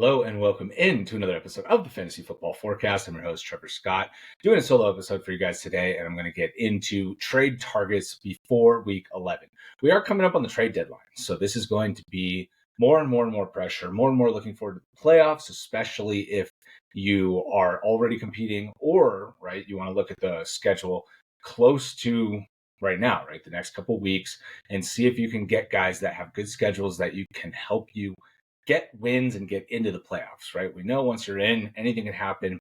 Hello and welcome into another episode of the Fantasy Football Forecast. I'm your host, Trevor Scott, doing a solo episode for you guys today, and I'm going to get into trade targets before week 11. We are coming up on the trade deadline, so this is going to be more and more pressure, more and more looking forward to the playoffs, especially if you are already competing or, right, you want to look at the schedule close to right now, right, the next couple weeks, and see if you can get guys that have good schedules that you can help you get wins and get into the playoffs, right? We know once you're in, anything can happen,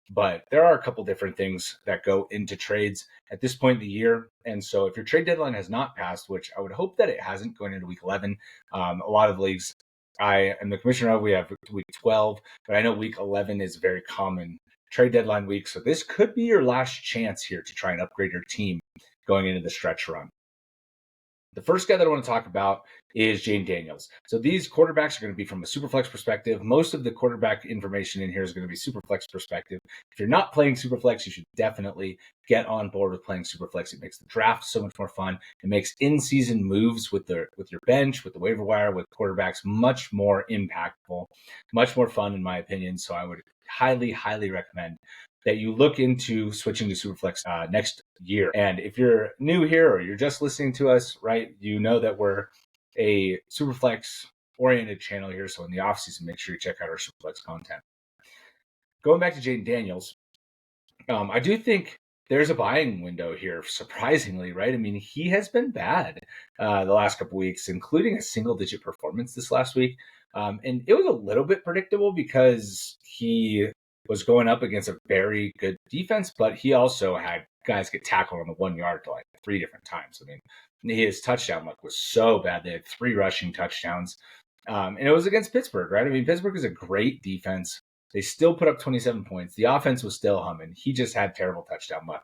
but there are a couple different things that go into trades at this point in the year. And so if your trade deadline has not passed, which I would hope that it hasn't going into week 11, a lot of leagues I am the commissioner of, we have week 12, but I know week 11 is a very common trade deadline week. So this could be your last chance here to try and upgrade your team going into the stretch run. The first guy that I want to talk about is Jayden Daniels. So these quarterbacks are going to be from a superflex perspective. Most of the quarterback information in here is going to be superflex perspective. If you're not playing superflex, you should definitely get on board with playing superflex. It makes the draft so much more fun. It makes in-season moves with your bench, with the waiver wire, with quarterbacks much more impactful, much more fun in my opinion. So I would highly recommend that you look into switching to Superflex next year. And if you're new here or you're just listening to us, right, you know that we're a Superflex oriented channel here. So in the offseason, make sure you check out our Superflex content. Going back to Jayden Daniels, I do think there's a buying window here, surprisingly, right? I mean, he has been bad the last couple weeks, including a single-digit performance this last week. And it was a little bit predictable because he was going up against a very good defense, but he also had guys get tackled on the 1 yard like 3 different times. I mean, his touchdown luck was so bad. They had 3 rushing touchdowns. And it was against Pittsburgh, right? I mean, Pittsburgh is a great defense. They still put up 27 points. The offense was still humming. He just had terrible touchdown luck.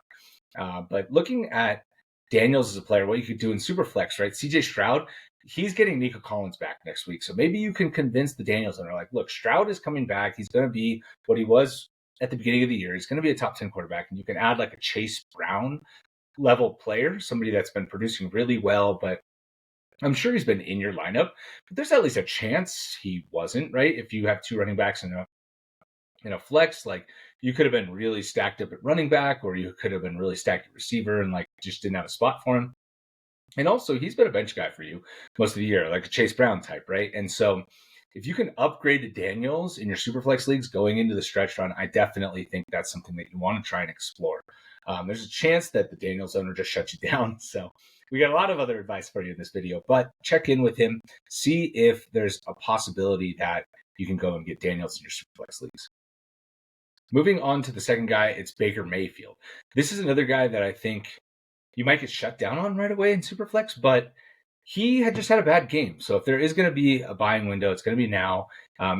But looking at Daniels as a player, what you could do in Superflex, right? CJ Stroud, he's getting Nico Collins back next week. So maybe you can convince the Daniels owner, like, look, Stroud is coming back. He's going to be what he was at the beginning of the year. He's going to be a top 10 quarterback. And you can add like a Chase Brown level player, somebody that's been producing really well, but I'm sure he's been in your lineup. But there's at least a chance he wasn't, right? If you have 2 running backs in a flex, like you could have been really stacked up at running back, or you could have been really stacked at receiver and like just didn't have a spot for him. And also he's been a bench guy for you most of the year, like a Chase Brown type, right? And so if you can upgrade to Daniels in your superflex leagues going into the stretch run, I definitely think that's something that you want to try and explore. There's a chance that the Daniels owner just shuts you down. So we got a lot of other advice for you in this video, but check in with him, see if there's a possibility that you can go and get Daniels in your superflex leagues. Moving on to the second guy, it's Baker Mayfield. This is another guy that I think you might get shut down on right away in Superflex, but he had just had a bad game. So if there is going to be a buying window, it's going to be now.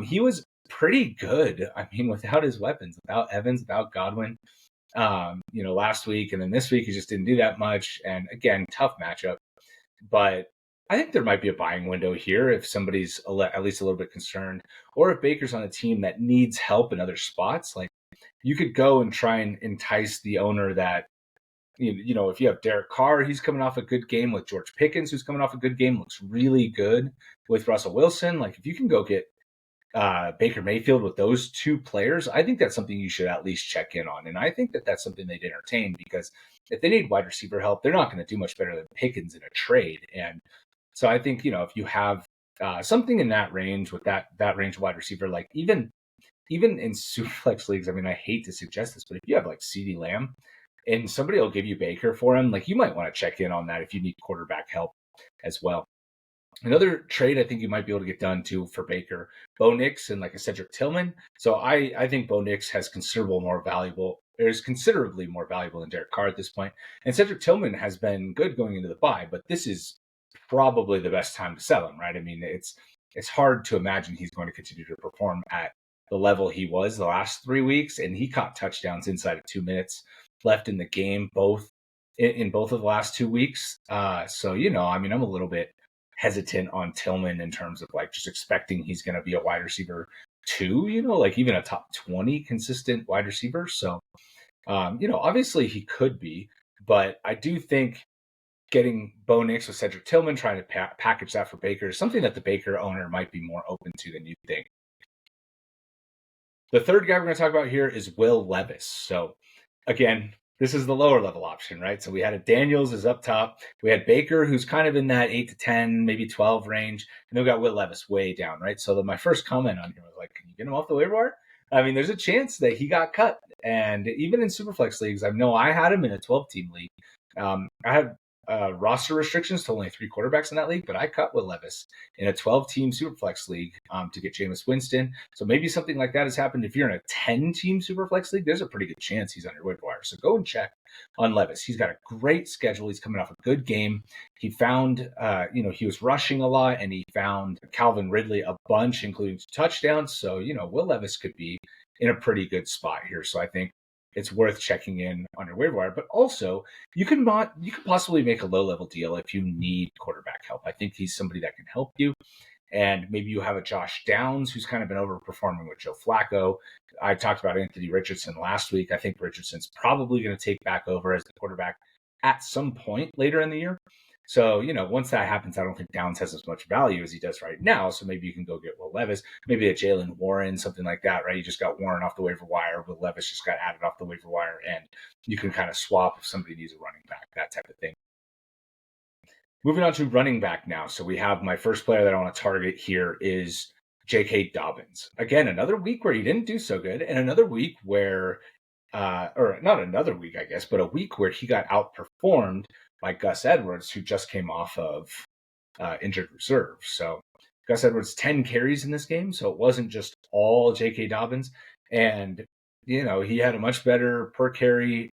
He was pretty good. I mean, without his weapons, without Evans, without Godwin, last week. And then this week, he just didn't do that much. And again, tough matchup. But I think there might be a buying window here if somebody's at least a little bit concerned, or if Baker's on a team that needs help in other spots. Like you could go and try and entice the owner that, if you have Derek Carr, he's coming off a good game with George Pickens, who's coming off a good game, looks really good with Russell Wilson. Like if you can go get Baker Mayfield with those 2 players, I think that's something you should at least check in on. And I think that that's something they'd entertain, because if they need wide receiver help, they're not going to do much better than Pickens in a trade. And so I think, if you have something in that range with that range of wide receiver, like even in Superflex leagues, I mean, I hate to suggest this, but if you have like CeeDee Lamb, and somebody will give you Baker for him, like you might want to check in on that if you need quarterback help as well. Another trade I think you might be able to get done too for Baker, Bo Nix and like a Cedric Tillman. So I think Bo Nix is considerably more valuable than Derek Carr at this point. And Cedric Tillman has been good going into the bye, but this is probably the best time to sell him, right? I mean, it's hard to imagine he's going to continue to perform at the level he was the last 3 weeks, and he caught touchdowns inside of 2 minutes left in the game, both in both of the last 2 weeks. So, I'm a little bit hesitant on Tillman in terms of like just expecting he's going to be a wide receiver 2, like even a top 20 consistent wide receiver. So, obviously he could be, but I do think getting Bo Nix with Cedric Tillman, trying to package that for Baker is something that the Baker owner might be more open to than you think. The third guy we're going to talk about here is Will Levis. So again, this is the lower level option, right? So we had a Daniels is up top. We had Baker, who's kind of in that 8 to 10, maybe 12 range. And then we got Will Levis way down, right? So my first comment on here was like, can you get him off the waiver wire? I mean, there's a chance that he got cut. And even in Superflex leagues, I know I had him in a 12-team league. I had roster restrictions to only 3 quarterbacks in that league, but I cut Will Levis in a 12-team Superflex league to get Jameis Winston. So maybe something like that has happened. If you're in a 10-team Superflex league, there's a pretty good chance he's on your waiver wire. So go and check on Levis. He's got a great schedule. He's coming off a good game. He found, he was rushing a lot, and he found Calvin Ridley a bunch, including 2 touchdowns. So, Will Levis could be in a pretty good spot here. So I think it's worth checking in on your waiver wire. But also, you could possibly make a low-level deal if you need quarterback help. I think he's somebody that can help you. And maybe you have a Josh Downs who's kind of been overperforming with Joe Flacco. I talked about Anthony Richardson last week. I think Richardson's probably going to take back over as the quarterback at some point later in the year. So, once that happens, I don't think Downs has as much value as he does right now. So maybe you can go get Will Levis, maybe a Jalen Warren, something like that, right? You just got Warren off the waiver wire. Will Levis just got added off the waiver wire, and you can kind of swap if somebody needs a running back, that type of thing. Moving on to running back now. So we have my first player that I want to target here is JK Dobbins. Again, another week where he didn't do so good, and another week where, or not another week, I guess, but a week where he got outperformed by Gus Edwards, who just came off of injured reserve. So Gus Edwards, 10 carries in this game. So it wasn't just all J.K. Dobbins. And, he had a much better per carry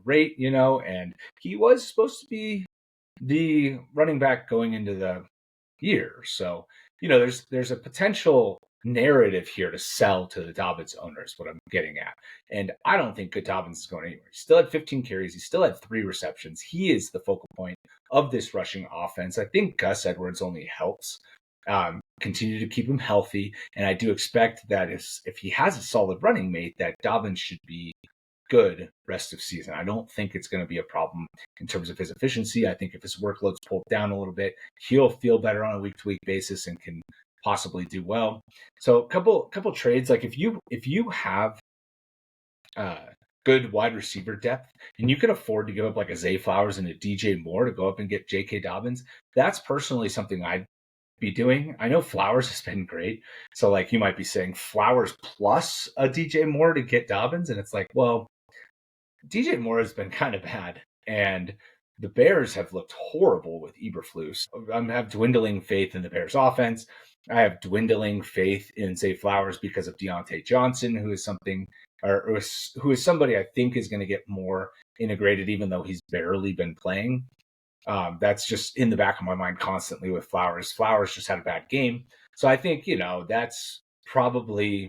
rate, and he was supposed to be the running back going into the year. So, there's a potential narrative here to sell to the Dobbins owners, what I'm getting at. And I don't think good Dobbins is going anywhere. He still had 15 carries. He still had 3 receptions. He is the focal point of this rushing offense. I think Gus Edwards only helps continue to keep him healthy. And I do expect that if he has a solid running mate, that Dobbins should be good rest of season. I don't think it's going to be a problem in terms of his efficiency. I think if his workload's pulled down a little bit, he'll feel better on a week-to-week basis and can possibly do well. So a couple trades, like if you have good wide receiver depth and you can afford to give up like a Zay Flowers and a DJ Moore to go up and get JK Dobbins, that's personally something I'd be doing. I know Flowers has been great. So like you might be saying Flowers plus a DJ Moore to get Dobbins. And it's like, well, DJ Moore has been kind of bad. And the Bears have looked horrible with Eberflus. I have dwindling faith in the Bears offense. I have dwindling faith in Zay Flowers because of Diontae Johnson, who is somebody I think is going to get more integrated, even though he's barely been playing. That's just in the back of my mind constantly with Flowers. Flowers just had a bad game. So I think, that's probably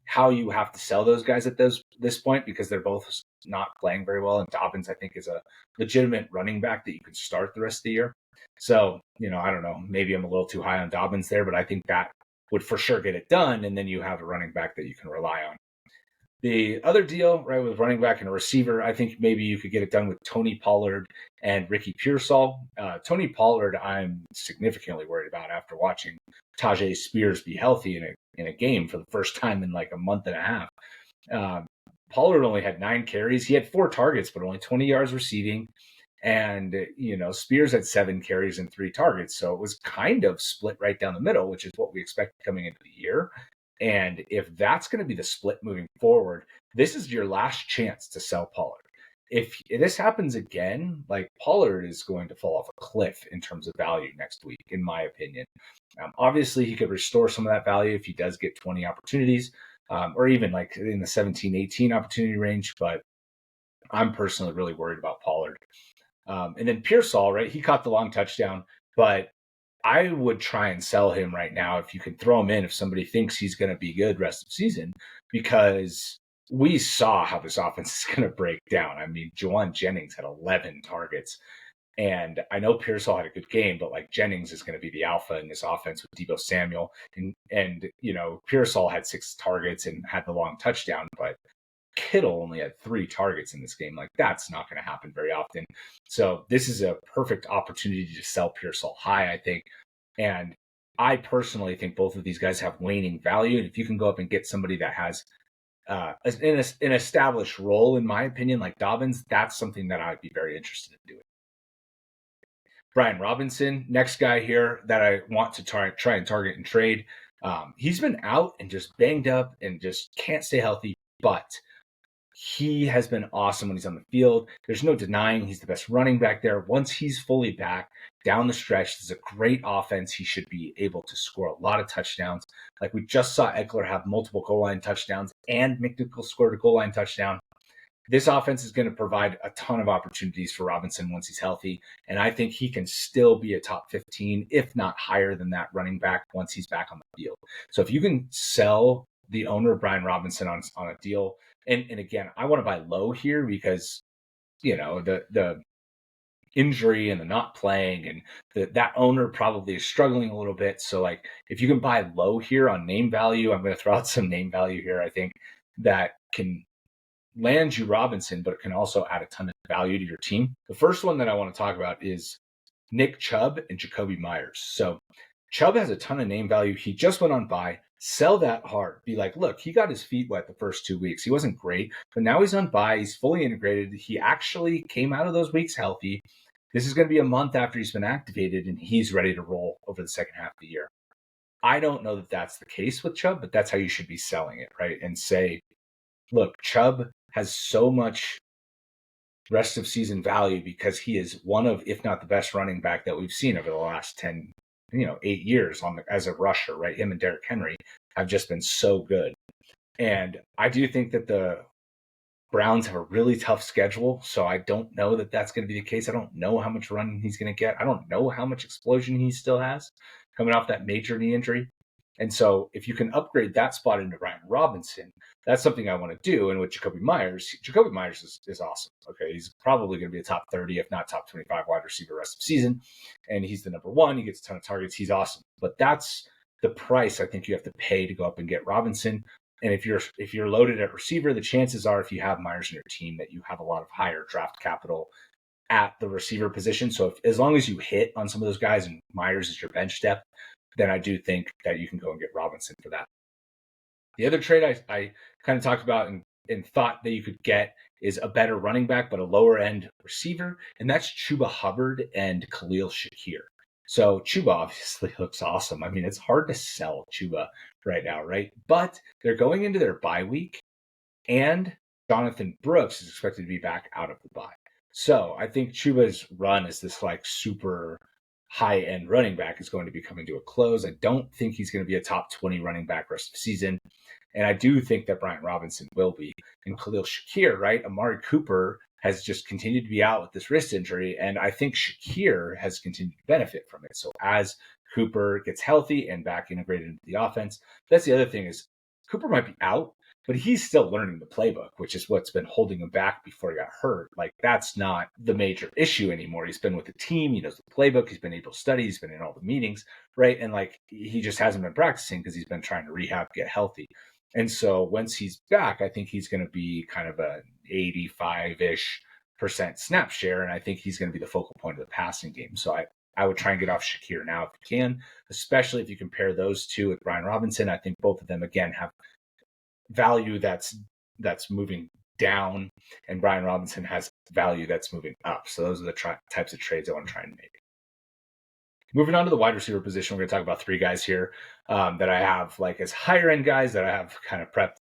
how you have to sell those guys at this point, because they're both not playing very well. And Dobbins, I think, is a legitimate running back that you can start the rest of the year. So, I don't know, maybe I'm a little too high on Dobbins there, but I think that would for sure get it done. And then you have a running back that you can rely on. The other deal, right, with running back and a receiver, I think maybe you could get it done with Tony Pollard and Ricky Pearsall. Tony Pollard, I'm significantly worried about after watching Tajay Spears be healthy in a game for the first time in like a month and a half. Pollard only had 9 carries. He had 4 targets, but only 20 yards receiving. And, Spears had 7 carries and 3 targets. So it was kind of split right down the middle, which is what we expected coming into the year. And if that's going to be the split moving forward, this is your last chance to sell Pollard. If this happens again, like Pollard is going to fall off a cliff in terms of value next week, in my opinion. Obviously, he could restore some of that value if he does get 20 opportunities, or even like in the 17, 18 opportunity range. But I'm personally really worried about Pollard. And then Pearsall, right? He caught the long touchdown, but I would try and sell him right now if you can throw him in if somebody thinks he's going to be good rest of season, because we saw how this offense is going to break down. I mean, Juwan Jennings had 11 targets, and I know Pearsall had a good game, but like Jennings is going to be the alpha in this offense with Deebo Samuel, and Pearsall had 6 targets and had the long touchdown, but Kittle only had 3 targets in this game. Like, that's not going to happen very often. So this is a perfect opportunity to sell Pearsall high, I think. And I personally think both of these guys have waning value. And if you can go up and get somebody that has an established role, in my opinion, like Dobbins, that's something that I'd be very interested in doing. Brian Robinson, next guy here that I want to try and target and trade. He's been out and just banged up and just can't stay healthy, but he has been awesome when he's on the field. There's no denying he's the best running back there. Once he's fully back down the stretch, there's a great offense. He should be able to score a lot of touchdowns. Like we just saw Eckler have multiple goal line touchdowns and McNichol scored a goal line touchdown. This offense is going to provide a ton of opportunities for Robinson once he's healthy. And I think he can still be a top 15, if not higher than that running back once he's back on the field. So if you can sell the owner of Brian Robinson on a deal, and again, I want to buy low here because, the injury and the not playing and that owner probably is struggling a little bit. So like if you can buy low here on name value, I'm going to throw out some name value here. I think that can land you Robinson, but it can also add a ton of value to your team. The first one that I want to talk about is Nick Chubb and Jacoby Myers. So Chubb has a ton of name value. He just went on bye. Sell that hard. Be like, look, he got his feet wet the first 2 weeks. He wasn't great, but now he's on bye. He's fully integrated. He actually came out of those weeks healthy. This is going to be a month after he's been activated, and he's ready to roll over the second half of the year. I don't know that that's the case with Chubb, but that's how you should be selling it, right? And say, look, Chubb has so much rest of season value because he is one of, if not the best running back that we've seen over the last 8 years as a rusher, right? Him and Derrick Henry have just been so good. And I do think that the Browns have a really tough schedule, so I don't know that that's going to be the case. I don't know how much running he's going to get. I don't know how much explosion he still has coming off that major knee injury. And so if you can upgrade that spot into Brian Robinson, that's something I want to do. And with Jacoby Myers is awesome. Okay, he's probably going to be a top 30, if not top 25 wide receiver rest of season. And he's the number one. He gets a ton of targets. He's awesome. But that's the price I think you have to pay to go up and get Robinson. And if you're loaded at receiver, the chances are if you have Myers in your team that you have a lot of higher draft capital at the receiver position. So as long as you hit on some of those guys and Myers is your bench depth, then I do think that you can go and get Robinson for that. The other trade I kind of talked about and thought that you could get is a better running back, but a lower end receiver. And that's Chuba Hubbard and Khalil Shakir. So Chuba obviously looks awesome. I mean, it's hard to sell Chuba right now, right? But they're going into their bye week, and Jonathan Brooks is expected to be back out of the bye. So I think Chuba's run as this like super high-end running back is going to be coming to a close. I don't think he's going to be a top 20 running back rest of the season. And I do think that Brian Robinson will be. And Khalil Shakir, right? Amari Cooper has just continued to be out with this wrist injury. And I think Shakir has continued to benefit from it. So as Cooper gets healthy and back integrated into the offense, that's the other thing is Cooper might be out, but he's still learning the playbook, which is what's been holding him back before he got hurt. Like, that's not the major issue anymore. He's been with the team. He knows the playbook. He's been able to study. He's been in all the meetings, right? And like, he just hasn't been practicing because he's been trying to rehab, get healthy. And so once he's back, I think he's going to be kind of an 85-ish% snap share. And I think he's going to be the focal point of the passing game. So I would try and get off Shakir now if you can, especially if you compare those two with Brian Robinson. I think both of them, again, have value that's moving down, and Brian Robinson has value that's moving up. So those are the types of trades I want to try and make. Moving on to the wide receiver position, we're going to talk about three guys here that I have like as higher end guys that I have kind of prepped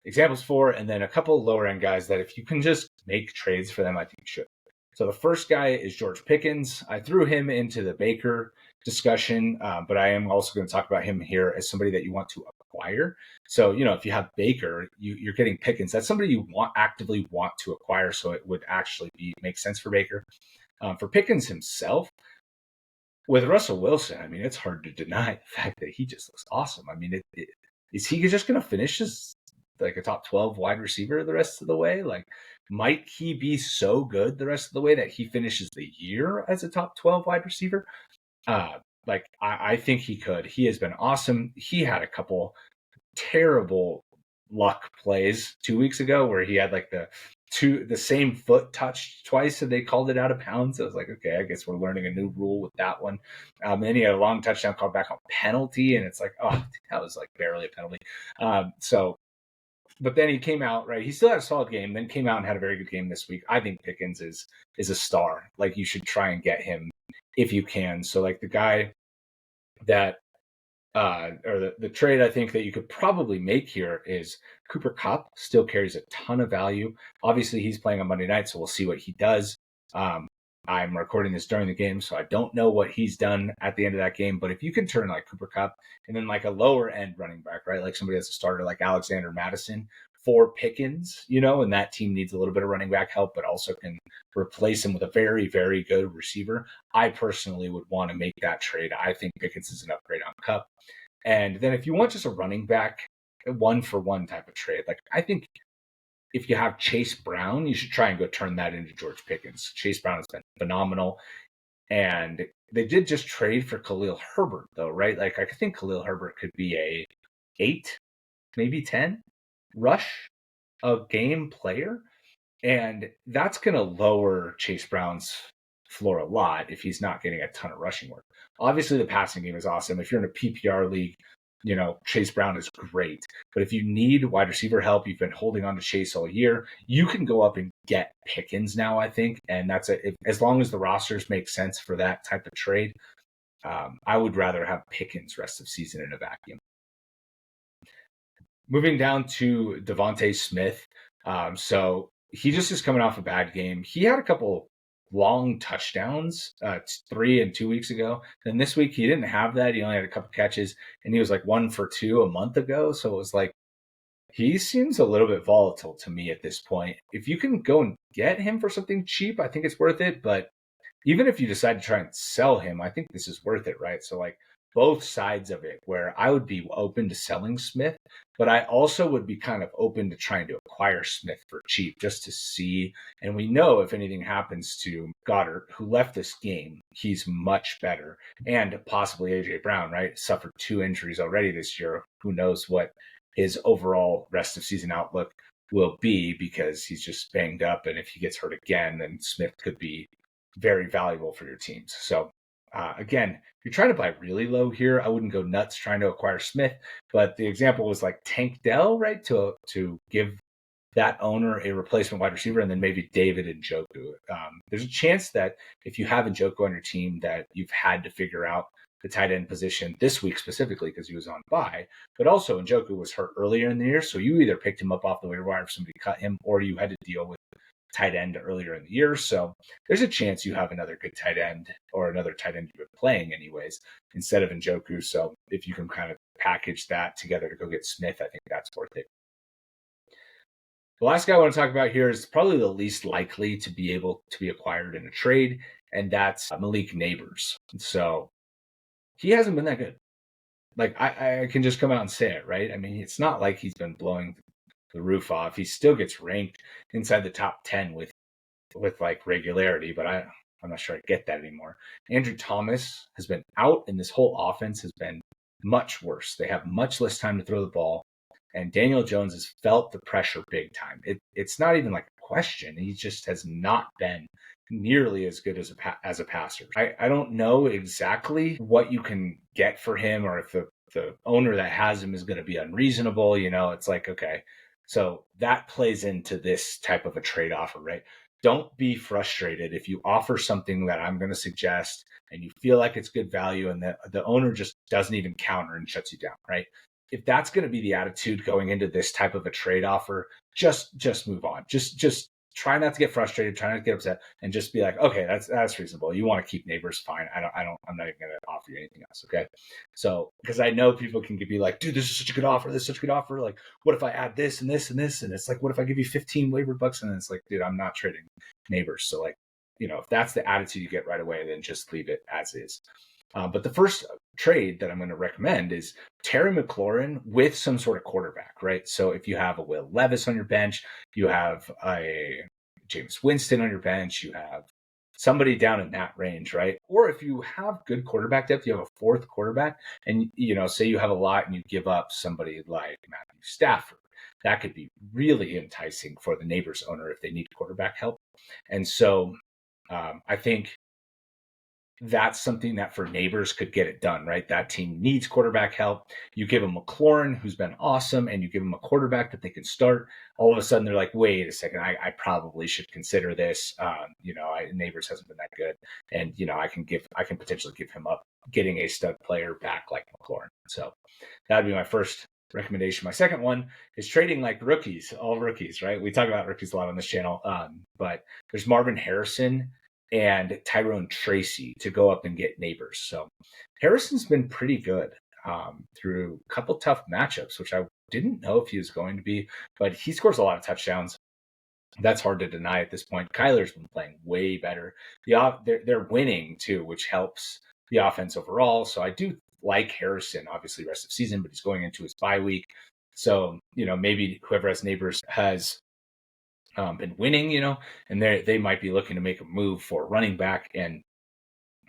examples for, and then a couple lower end guys that if you can just make trades for them, I think you should. So the first guy is George Pickens. I threw him into the Baker discussion, but I am also going to talk about him here as somebody that you want to acquire. So, if you have Baker, you're getting Pickens. That's somebody you actively want to acquire. So it would actually make sense for Baker. For Pickens himself, with Russell Wilson, I mean, it's hard to deny the fact that he just looks awesome. I mean, is he just going to finish as like a top 12 wide receiver the rest of the way? Like, might he be so good the rest of the way that he finishes the year as a top 12 wide receiver? I think he could. He has been awesome. He had a couple terrible luck plays 2 weeks ago where he had like the same foot touched twice and they called it out of bounds. I was like, okay, I guess we're learning a new rule with that one. And then he had a long touchdown called back on penalty, and it's like, oh, that was like barely a penalty. But then he came out, right? He still had a solid game, then came out and had a very good game this week. I think Pickens is a star. Like, you should try and get him if you can. So like the guy that or the trade I think that you could probably make here is Cooper Kupp. Still carries a ton of value. Obviously, he's playing on Monday night, so we'll see what he does. I'm recording this during the game, so I don't know what he's done at the end of that game. But if you can turn like Cooper Kupp and then like a lower end running back, right? Like somebody that's a starter like Alexander Madison for Pickens, and that team needs a little bit of running back help, but also can replace him with a very, very good receiver. I personally would want to make that trade. I think Pickens is an upgrade on Kupp. And then if you want just a running back, 1-for-1 type of trade, like I think if you have Chase Brown, you should try and go turn that into George Pickens. Chase Brown has been phenomenal. And they did just trade for Khalil Herbert, though, right? Like, I think Khalil Herbert could be a 8, maybe 10 rush a game player. And that's going to lower Chase Brown's floor a lot if he's not getting a ton of rushing work. Obviously, the passing game is awesome. If you're in a PPR league, Chase Brown is great. But if you need wide receiver help, you've been holding on to Chase all year, you can go up and get Pickens now, I think. And that's as long as the rosters make sense for that type of trade, I would rather have Pickens rest of season in a vacuum. Moving down to DeVonta Smith. So he just is coming off a bad game. He had a couple long touchdowns 3 and 2 weeks ago. Then this week he didn't have that. He only had a couple catches, and he was like 1 for 2 a month ago. So it was like, he seems a little bit volatile to me at this point. If you can go and get him for something cheap, I think it's worth it. But even if you decide to try and sell him, I think this is worth it, right? So like both sides of it, where I would be open to selling Smith, but I also would be kind of open to trying to acquire Smith for cheap just to see. And we know if anything happens to Goddard, who left this game, he's much better. And possibly AJ Brown, right? Suffered 2 injuries already this year. Who knows what his overall rest of season outlook will be, because he's just banged up. And if he gets hurt again, then Smith could be very valuable for your teams. So again, if you're trying to buy really low here, I wouldn't go nuts trying to acquire Smith. But the example was like Tank Dell, right? To give that owner a replacement wide receiver, and then maybe David Njoku. There's a chance that if you have Njoku on your team, that you've had to figure out the tight end position this week specifically because he was on bye. But also Njoku was hurt earlier in the year, so you either picked him up off the waiver wire if somebody cut him, or you had to deal with tight end earlier in the year. So there's a chance you have another good tight end, or another tight end you've been playing anyways, instead of Njoku. So if you can kind of package that together to go get Smith, I think that's worth it. The last guy I want to talk about here is probably the least likely to be able to be acquired in a trade, and that's Malik Nabers. So he hasn't been that good. Like, I can just come out and say it, right? I mean, it's not like he's been blowing the roof off. He still gets ranked inside the top 10 with like regularity, but I'm not sure I get that anymore. Andrew Thomas has been out, and this whole offense has been much worse. They have much less time to throw the ball, and Daniel Jones has felt the pressure big time. It's not even like a question. He just has not been nearly as good as a passer. I don't know exactly what you can get for him, or if the owner that has him is going to be unreasonable. It's like, okay, so that plays into this type of a trade offer, right? Don't be frustrated if you offer something that I'm going to suggest and you feel like it's good value, and the owner just doesn't even counter and shuts you down, right? If that's going to be the attitude going into this type of a trade offer, just move on. Just try not to get frustrated, try not to get upset, and just be like, okay, that's reasonable. You want to keep Nabers, fine. I'm not even going to offer you anything else, okay? So, because I know people can be like, dude, this is such a good offer. This is such a good offer. Like, what if I add this and this and this? And it's like, what if I give you 15 waiver bucks? And it's like, dude, I'm not trading Nabers. So like, if that's the attitude you get right away, then just leave it as is. But the first trade that I'm going to recommend is Terry McLaurin with some sort of quarterback, right? So if you have a Will Levis on your bench, you have a Jameis Winston on your bench, you have somebody down in that range, right? Or if you have good quarterback depth, you have a 4th quarterback, and say you have a lot and you give up somebody like Matthew Stafford, that could be really enticing for the Nabers owner if they need quarterback help. And so I think that's something that for Nabers could get it done, right? That team needs quarterback help. You give them McLaurin, who's been awesome, and you give them a quarterback that they can start. All of a sudden, they're like, wait a second, I probably should consider this. Nabers hasn't been that good. And, I can potentially give him up getting a stud player back like McLaurin. So that'd be my first recommendation. My second one is trading like rookies, all rookies, right? We talk about rookies a lot on this channel, but there's Marvin Harrison and Tyrone Tracy to go up and get Nabers. So Harrison's been pretty good through a couple tough matchups, which I didn't know if he was going to be, but he scores a lot of touchdowns. That's hard to deny at this point. Kyler's been playing way better. They're winning too, which helps the offense overall. So I do like Harrison, obviously rest of season, but he's going into his bye week. So, maybe whoever has Nabers has been winning, and they might be looking to make a move for running back. And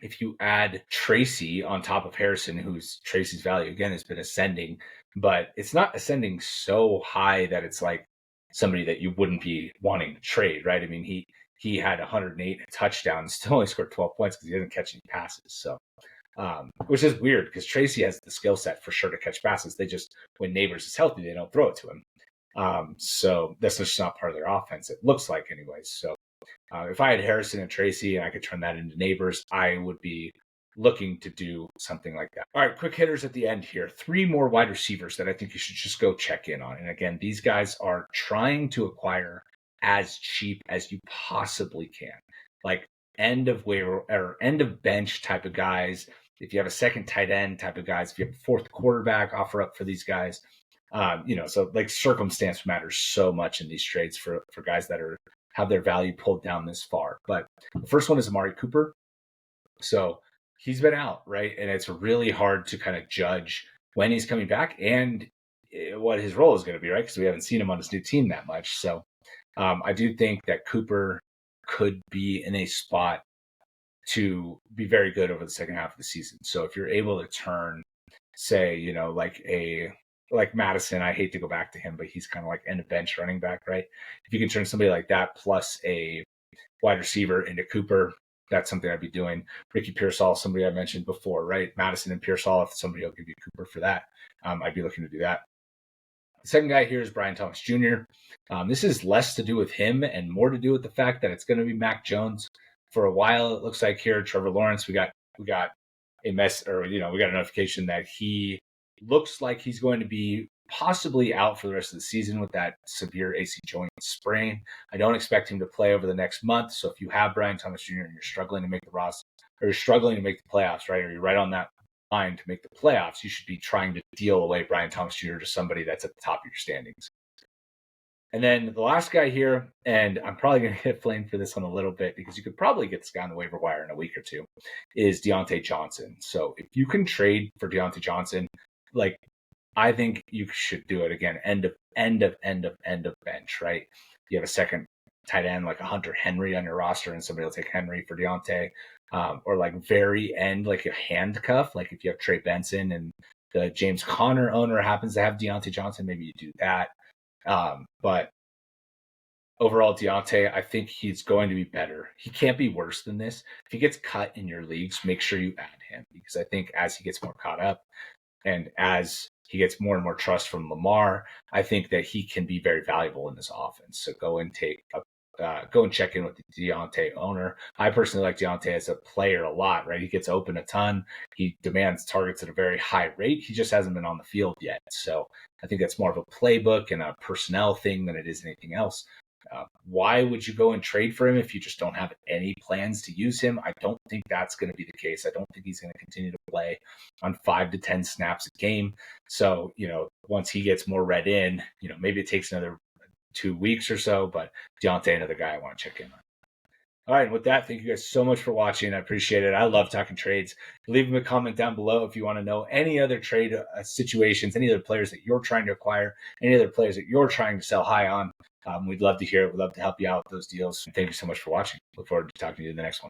if you add Tracy on top of Harrison, who's Tracy's value again has been ascending, but it's not ascending so high that it's like somebody that you wouldn't be wanting to trade, right? I mean, he had 108 touchdowns, still only scored 12 points because he doesn't catch any passes. So, which is weird because Tracy has the skill set for sure to catch passes. They just, when Nabers is healthy, they don't throw it to him. So that's just not part of their offense. It looks like anyways. So if I had Harrison and Tracy and I could turn that into Nabers, I would be looking to do something like that. All right, quick hitters at the end here. 3 more wide receivers that I think you should just go check in on. And again, these guys are trying to acquire as cheap as you possibly can. Like end of waiver or end of bench type of guys. If you have a second tight end type of guys, if you have a fourth quarterback, offer up for these guys. So like circumstance matters so much in these trades for guys that have their value pulled down this far. But the first one is Amari Cooper. So he's been out, right? And it's really hard to kind of judge when he's coming back and what his role is going to be, right? Because we haven't seen him on his new team that much. So I do think that Cooper could be in a spot to be very good over the second half of the season. So if you're able to turn, say, like Madison, I hate to go back to him, but he's kind of like end of bench running back, right? If you can turn somebody like that plus a wide receiver into Cooper, that's something I'd be doing. Ricky Pearsall, somebody I mentioned before, right? Madison and Pearsall, if somebody will give you Cooper for that, I'd be looking to do that. The second guy here is Brian Thomas Jr. This is less to do with him and more to do with the fact that it's going to be Mac Jones for a while. It looks like here, Trevor Lawrence, we got a we got a notification that he looks like he's going to be possibly out for the rest of the season with that severe AC joint sprain. I don't expect him to play over the next month. So if you have Brian Thomas Jr. and you're struggling to make the roster, or you're struggling to make the playoffs, right, or you're right on that line to make the playoffs, you should be trying to deal away Brian Thomas Jr. to somebody that's at the top of your standings. And then the last guy here, and I'm probably going to get flamed for this one a little bit because you could probably get this guy on the waiver wire in a week or two, is Diontae Johnson. So if you can trade for Diontae Johnson, like I think you should do it again. End of bench, right? You have a second tight end like a Hunter Henry on your roster, and somebody will take Henry for Diontae, or like very end, like a handcuff. Like if you have Trey Benson and the James Conner owner happens to have Diontae Johnson, maybe you do that. But overall, Diontae, I think he's going to be better. He can't be worse than this. If he gets cut in your leagues, make sure you add him, because I think as he gets more caught up and as he gets more and more trust from Lamar, I think that he can be very valuable in this offense. So go and check in with the Diontae owner. I personally like Diontae as a player a lot, right? He gets open a ton. He demands targets at a very high rate. He just hasn't been on the field yet. So I think that's more of a playbook and a personnel thing than it is anything else. Why would you go and trade for him if you just don't have any plans to use him? I don't think that's going to be the case. I don't think he's going to continue to play on 5 to 10 snaps a game. So, once he gets more read in, maybe it takes another 2 weeks or so, but Diontae, another guy I want to check in on. All right, and with that, thank you guys so much for watching. I appreciate it. I love talking trades. Leave me a comment down below if you want to know any other trade situations, any other players that you're trying to acquire, any other players that you're trying to sell high on. We'd love to hear it. We'd love to help you out with those deals. Thank you so much for watching. Look forward to talking to you in the next one.